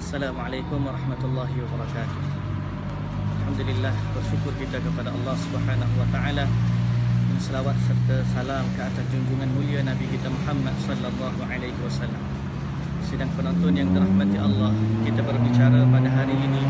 Assalamualaikum warahmatullahi wabarakatuh. Alhamdulillah, bersyukur kita kepada Allah Subhanahu wa taala, dan selawat serta salam ke atas junjungan mulia Nabi kita Muhammad sallallahu alaihi wasallam. Sidang penonton yang dirahmati Allah, kita berbicara pada hari ini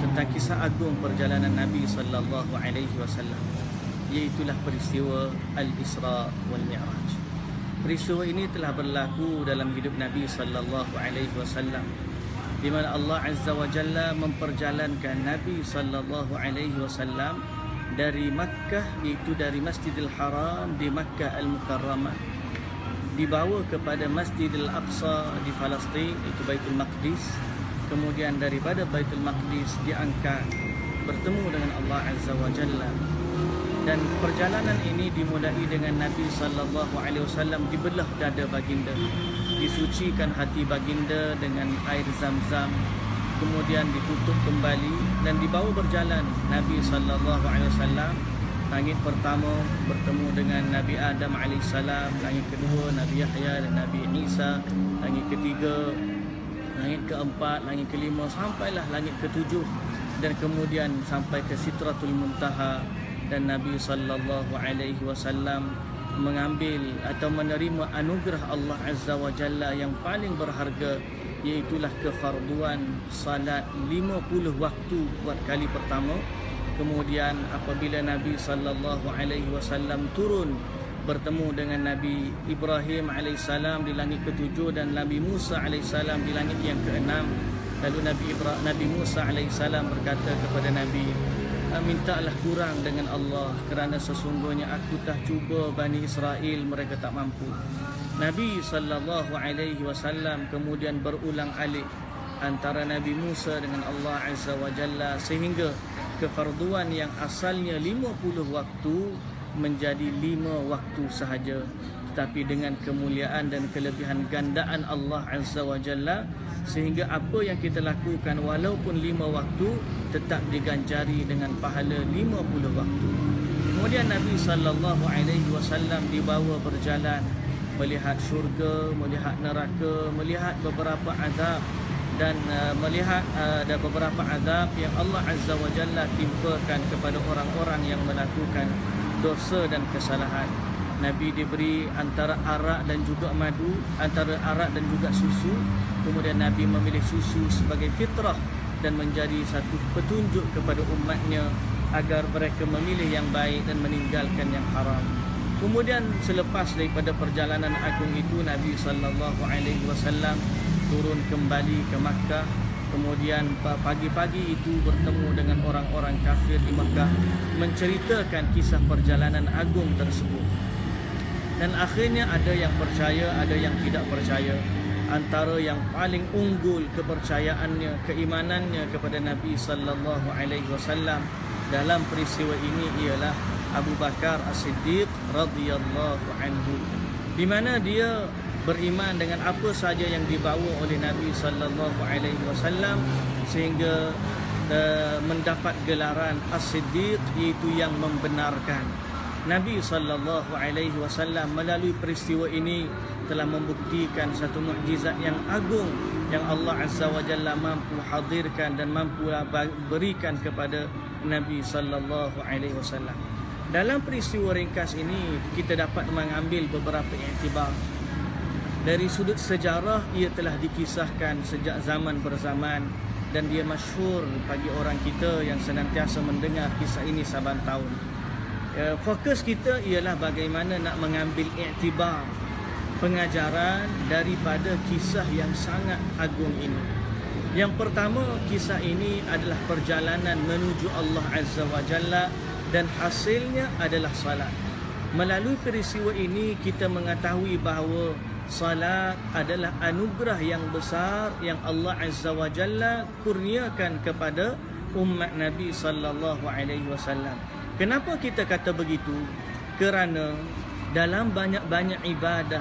tentang kisah agung perjalanan Nabi sallallahu alaihi wasallam, iaitulah peristiwa Al-Isra wal Mi'raj. Peristiwa ini telah berlaku dalam hidup Nabi sallallahu alaihi wasallam, di mana Allah Azza wa Jalla memperjalankan Nabi sallallahu alaihi wasallam dari Makkah, iaitu dari Masjidil Haram di Makkah Al-Mukarramah, dibawa kepada Masjidil Aqsa di Palestin, iaitu Baitul Maqdis. Kemudian daripada Baitul Maqdis diangkat bertemu dengan Allah Azza wa Jalla. Dan perjalanan ini dimulai dengan Nabi sallallahu alaihi wasallam dibelah dada baginda, disucikan hati baginda dengan air Zam-Zam, kemudian ditutup kembali dan dibawa berjalan Nabi sallallahu alaihi wasallam. Langit pertama bertemu dengan Nabi Adam alaihissalam, langit kedua Nabi Yahya dan Nabi Isa, langit ketiga, langit keempat, langit kelima, sampailah langit ketujuh, dan kemudian sampai ke Sidratul Muntaha. Dan Nabi sallallahu alaihi wasallam mengambil atau menerima anugerah Allah Azza wa Jalla yang paling berharga, iaitulah kefarduan salat 50 waktu buat kali pertama. Kemudian apabila Nabi sallallahu alaihi wasallam turun bertemu dengan Nabi Ibrahim alaihissalam di langit ketujuh dan Nabi Musa alaihissalam di langit yang keenam, lalu Nabi Musa alaihissalam berkata kepada Nabi, mintalah kurang dengan Allah, kerana sesungguhnya aku dah cuba Bani Israel, mereka tak mampu. Nabi sallallahu alaihi wasallam kemudian berulang alik antara Nabi Musa dengan Allah Azza wa Jalla, sehingga kefarduan yang asalnya 50 waktu menjadi 5 waktu sahaja. Tetapi dengan kemuliaan dan kelebihan gandaan Allah Azza wa Jalla, sehingga apa yang kita lakukan walaupun 5 waktu tetap diganjari dengan pahala 50 waktu. Kemudian Nabi sallallahu alaihi wasallam dibawa berjalan melihat syurga, melihat neraka, melihat beberapa azab, dan melihat ada beberapa azab yang Allah Azza wa Jalla timpakan kepada orang-orang yang melakukan dosa dan kesalahan. Nabi diberi antara arak dan juga madu, antara arak dan juga susu. Kemudian Nabi memilih susu sebagai fitrah dan menjadi satu petunjuk kepada umatnya agar mereka memilih yang baik dan meninggalkan yang haram. Kemudian selepas daripada perjalanan agung itu, Nabi sallallahu alaihi wasallam turun kembali ke Makkah. Kemudian pagi-pagi itu bertemu dengan orang-orang kafir di Makkah, menceritakan kisah perjalanan agung tersebut. Dan akhirnya ada yang percaya, ada yang tidak percaya. Antara yang paling unggul kepercayaannya, keimanannya kepada Nabi sallallahu alaihi wasallam dalam peristiwa ini ialah Abu Bakar As-Siddiq radhiyallahu anhu, di mana dia beriman dengan apa saja yang dibawa oleh Nabi sallallahu alaihi wasallam, sehingga mendapat gelaran As-Siddiq, iaitu yang membenarkan. Nabi sallallahu alaihi wasallam melalui peristiwa ini telah membuktikan satu mukjizat yang agung yang Allah Azza wa Jalla mampu hadirkan dan mampu berikan kepada Nabi sallallahu alaihi wasallam. Dalam peristiwa ringkas ini kita dapat mengambil beberapa iktibar. Dari sudut sejarah, ia telah dikisahkan sejak zaman berzaman dan dia masyhur bagi orang kita yang senantiasa mendengar kisah ini saban tahun. Fokus kita ialah bagaimana nak mengambil iktibar, pengajaran daripada kisah yang sangat agung ini. Yang pertama, kisah ini adalah perjalanan menuju Allah Azza wa Jalla dan hasilnya adalah salat. Melalui peristiwa ini kita mengetahui bahawa salat adalah anugerah yang besar yang Allah Azza wa Jalla kurniakan kepada umat Nabi sallallahu alaihi wasallam. Kenapa kita kata begitu? Kerana dalam banyak-banyak ibadah,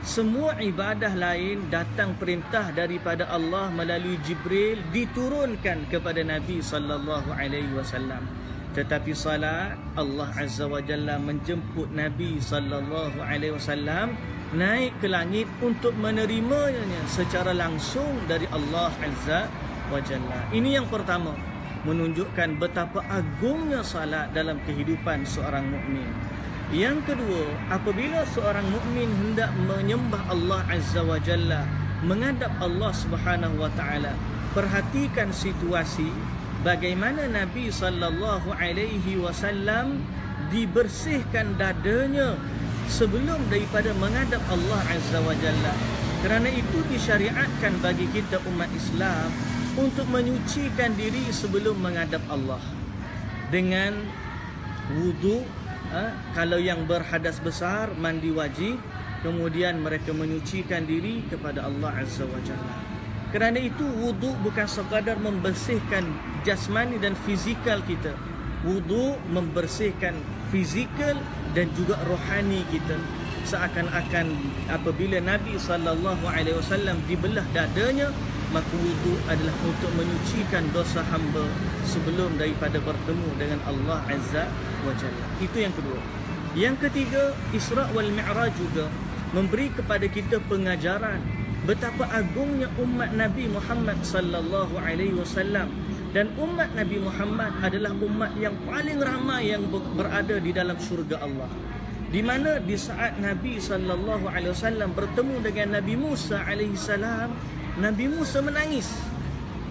semua ibadah lain datang perintah daripada Allah melalui Jibril diturunkan kepada Nabi sallallahu alaihi wasallam. Tetapi salat, Allah Azza wa Jalla menjemput Nabi sallallahu alaihi wasallam naik ke langit untuk menerimanya secara langsung dari Allah Azza wa Jalla. Ini yang pertama, menunjukkan betapa agungnya salat dalam kehidupan seorang mukmin. Yang kedua, apabila seorang mukmin hendak menyembah Allah Azza wa Jalla, menghadap Allah Subhanahu wa taala, perhatikan situasi bagaimana Nabi sallallahu alaihi wasallam dibersihkan dadanya sebelum daripada menghadap Allah Azza wa Jalla. Kerana itu disyariatkan bagi kita umat Islam untuk menyucikan diri sebelum menghadap Allah dengan wudu. Kalau yang berhadas besar, mandi wajib, kemudian mereka menyucikan diri kepada Allah Azza wa Jalla. Kerana itu wudu bukan sekadar membersihkan jasmani dan fizikal kita. Wudu membersihkan fizikal dan juga rohani kita. Seakan-akan apabila Nabi SAW dibelah dadanya, maka wudu adalah untuk menyucikan dosa hamba sebelum daripada bertemu dengan Allah Azza wa Jalla. Itu yang kedua. Yang ketiga, Isra wal Mi'raj juga memberi kepada kita pengajaran betapa agungnya umat Nabi Muhammad sallallahu alaihi wasallam. Dan umat Nabi Muhammad adalah umat yang paling ramai yang berada di dalam syurga Allah. Di mana di saat Nabi sallallahu alaihi wasallam bertemu dengan Nabi Musa alaihi salam, Nabi Musa menangis.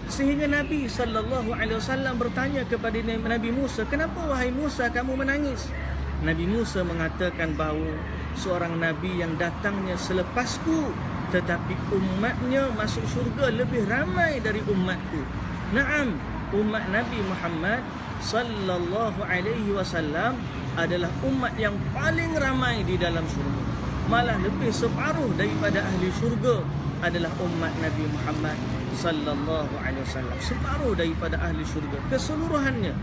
Sehingga Nabi sallallahu alaihi wasallam bertanya kepada Nabi Musa, "Kenapa wahai Musa kamu menangis?" Nabi Musa mengatakan bahawa seorang nabi yang datangnya selepasku, tetapi umatnya masuk syurga lebih ramai dari umatku. Naam, umat Nabi Muhammad sallallahu alaihi wasallam adalah umat yang paling ramai di dalam syurga. Malah lebih separuh daripada ahli syurga adalah umat Nabi Muhammad sallallahu alaihi wasallam. Separuh daripada ahli syurga keseluruhannya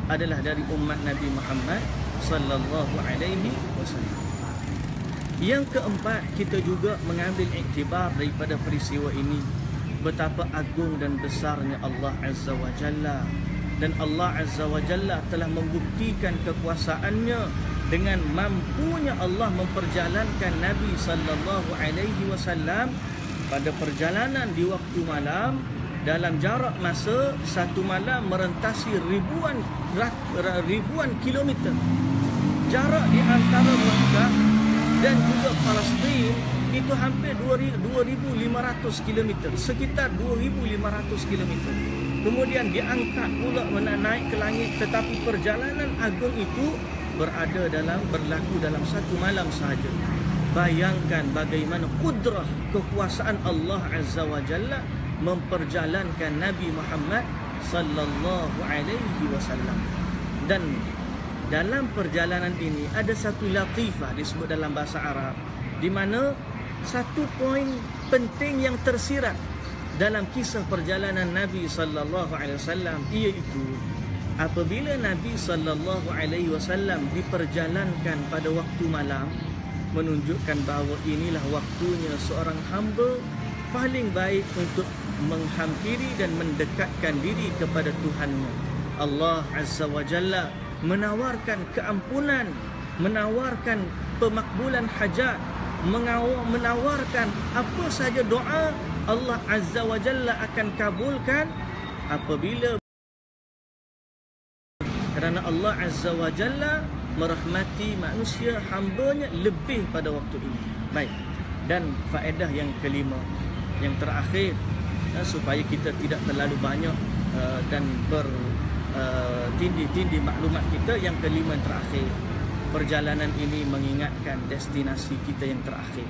adalah dari umat Nabi Muhammad sallallahu alaihi wasallam. Yang keempat, kita juga mengambil iktibar daripada peristiwa ini betapa agung dan besarnya Allah Azza wa Jalla. Dan Allah Azza wa Jalla telah membuktikan kekuasaannya dengan mampunya Allah memperjalankan Nabi sallallahu alaihi wasallam pada perjalanan di waktu malam dalam jarak masa satu malam merentasi ribuan kilometer. Jarak di antara Makkah dan juga Palestin itu hampir 2,500 km, sekitar 2,500 km. Kemudian diangkat pula naik ke langit, tetapi perjalanan agung itu berlaku dalam satu malam sahaja. Bayangkan bagaimana kudrah kekuasaan Allah Azza wa Jalla memperjalankan Nabi Muhammad sallallahu alaihi wasallam. Dan dalam perjalanan ini ada satu latifah disebut dalam bahasa Arab, di mana satu poin penting yang tersirat dalam kisah perjalanan Nabi sallallahu alaihi wasallam, iaitu apabila Nabi sallallahu alaihi wasallam diperjalankan pada waktu malam, menunjukkan bahawa inilah waktunya seorang hamba paling baik untuk menghampiri dan mendekatkan diri kepada Tuhannya. Allah Azza wa Jalla menawarkan keampunan, menawarkan pemakbulan hajat, menawarkan apa saja doa Allah Azza wa Jalla akan kabulkan apabila, kerana Allah Azza wa Jalla merahmati manusia hambanya lebih pada waktu ini. Baik. Dan faedah yang kelima, yang terakhir, supaya kita tidak terlalu banyak dan bertindih-tindih maklumat kita, yang kelima yang terakhir, perjalanan ini mengingatkan destinasi kita yang terakhir,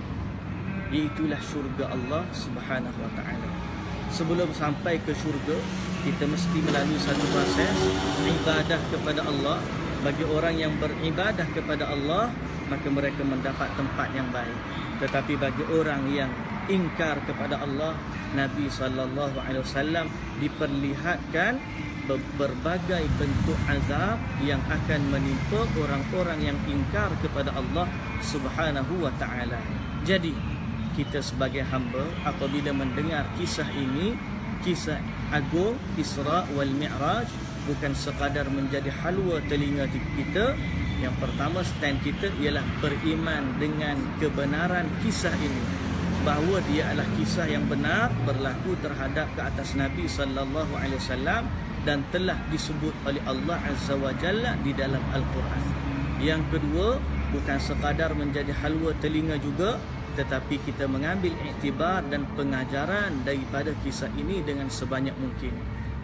iaitulah syurga Allah Subhanahu wa taala. Sebelum sampai ke syurga, kita mesti melalui satu proses ibadah kepada Allah. Bagi orang yang beribadah kepada Allah, maka mereka mendapat tempat yang baik. Tetapi bagi orang yang ingkar kepada Allah, Nabi sallallahu alaihi wasallam diperlihatkan berbagai bentuk azab yang akan menimpa orang-orang yang ingkar kepada Allah Subhanahu wa taala. Jadi, kita sebagai hamba apabila mendengar kisah ini, kisah agung Isra wal Mi'raj, bukan sekadar menjadi halwa telinga kita, Yang pertama stand kita ialah beriman dengan kebenaran kisah ini, bahawa dia adalah kisah yang benar berlaku terhadap ke atas Nabi sallallahu alaihi wasallam dan telah disebut oleh Allah Azza wa Jalla di dalam Al-Quran. Yang kedua, bukan sekadar menjadi halwa telinga juga, tetapi kita mengambil iktibar dan pengajaran daripada kisah ini dengan sebanyak mungkin.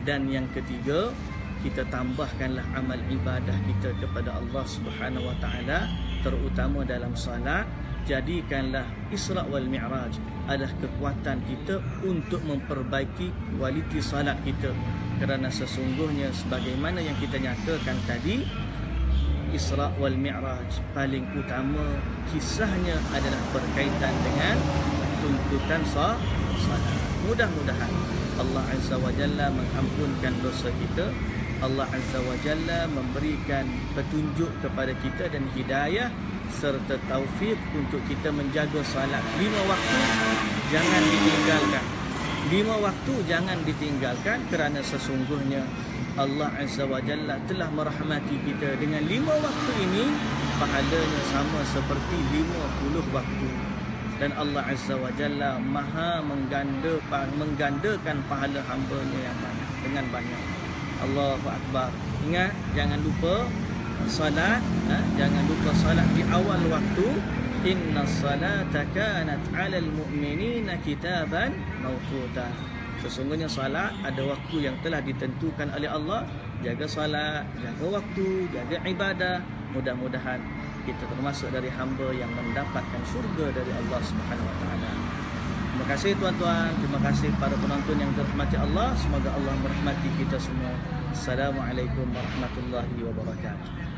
Dan yang ketiga, kita tambahkanlah amal ibadah kita kepada Allah Subhanahu wa taala, terutama dalam salat. Jadikanlah Isra wal Mi'raj adalah kekuatan kita untuk memperbaiki kualiti salat kita. Kerana sesungguhnya sebagaimana yang kita nyatakan tadi, Isra wal Mi'raj paling utama kisahnya adalah berkaitan dengan tuntutan salat. Mudah-mudahan Allah Azza wa Jalla mengampunkan dosa kita. Allah Azza wa Jalla memberikan petunjuk kepada kita dan hidayah serta taufik untuk kita menjaga salat 5 waktu. Jangan ditinggalkan 5 waktu, jangan ditinggalkan, kerana sesungguhnya Allah Azza wa Jalla telah merahmati kita dengan 5 waktu ini, pahalanya sama seperti 50 waktu. Dan Allah Azza wa Jalla maha menggandakan pahala hamba-Nya yang banyak, dengan banyak. Allahu Akbar. Ingat, jangan lupa salat, jangan lupa salat di awal waktu. Inna salata kanat 'alal mu'minina kitaban mawquta. Sesungguhnya salat ada waktu yang telah ditentukan oleh Allah. Jaga salat, jaga waktu, jaga ibadah. Mudah-mudahan kita termasuk dari hamba yang mendapatkan syurga dari Allah Subhanahu wa taala. Terima kasih tuan-tuan, terima kasih para penonton yang dirahmati Allah. Semoga Allah merahmati kita semua. Assalamualaikum warahmatullahi wabarakatuh.